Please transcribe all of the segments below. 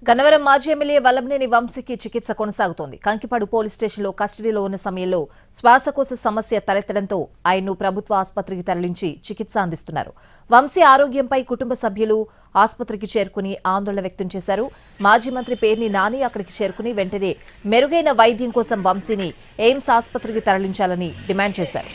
గన్నవరం మాజీ ఎమ్మెల్యే వల్లభనేని వంశీకి చికిత్స కొనసాగుతోంది. కంకిపాడు పోలీస్ స్టేషన్లో కస్టడీలో ఉన్న సమయంలో శ్వాసకోశ సమస్య తలెత్తడంతో ఆయన్ను ప్రభుత్వ ఆసుపత్రికి తరలించి చికిత్స అందిస్తున్నారు. వంశీ ఆరోగ్యంపై కుటుంబ సభ్యులు ఆసుపత్రికి చేరుకుని ఆందోళన వ్యక్తం చేశారు. మాజీ మంత్రి పేర్ని నాని అక్కడికి చేరుకుని వెంటనే మెరుగైన వైద్యం కోసం వంశీని ఎయిమ్స్ ఆసుపత్రికి తరలించాలని డిమాండ్ చేశారు.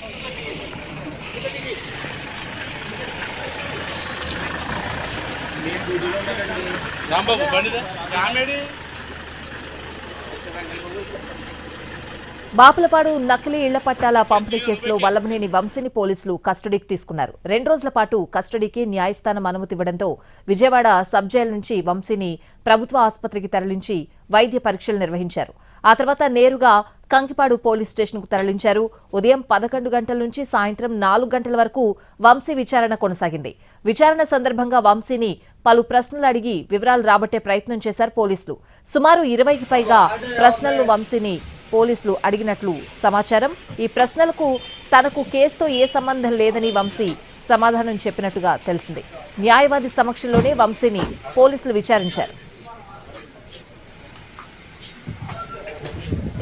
బాపులపాడు నకిలీ ఇళ్ల పట్టాల పంపిణీ కేసులో వల్లభనేని వంశీని పోలీసులు కస్టడీకి తీసుకున్నారు. 2 రోజుల పాటు కస్టడీకి న్యాయస్థానం అనుమతి ఇవ్వడంతో విజయవాడ సబ్ జైలు నుంచి వంశీని ప్రభుత్వ ఆసుపత్రికి తరలించి వైద్య పరీక్షలు నిర్వహించారు. ఆ తర్వాత నేరుగా కంకిపాడు పోలీస్ స్టేషన్కు తరలించారు. ఉదయం 11 గంటల నుంచి సాయంత్రం 4 గంటల వరకు వంశీ విచారణ కొనసాగింది. విచారణ సందర్భంగా వంశీని పలు ప్రశ్నలు అడిగి వివరాలు రాబట్టే ప్రయత్నం చేశారు పోలీసులు. సుమారు 20కి పైగా ప్రశ్నలను వంశీని పోలీసులు అడిగినట్లు సమాచారం. ఈ ప్రశ్నలకు తనకు కేసుతో ఏ సంబంధం లేదని వంశీ సమాధానం చెప్పినట్టుగా తెలిసింది. న్యాయవాది సమక్షంలోనే వంశీని పోలీసులు విచారించారు.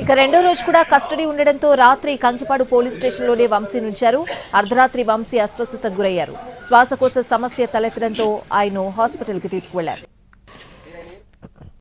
ఇక 2వ రోజు కూడా కస్టడీ ఉండడంతో రాత్రి కంకిపాడు పోలీస్ స్టేషన్లోనే వంశీ ఉంచారు. అర్ధరాత్రి వంశీ అస్వస్థతకు గురయ్యారు. శ్వాసకోశ సమస్య తలెత్తడంతో ఆయన హాస్పిటల్కి తీసుకువెళ్లారు.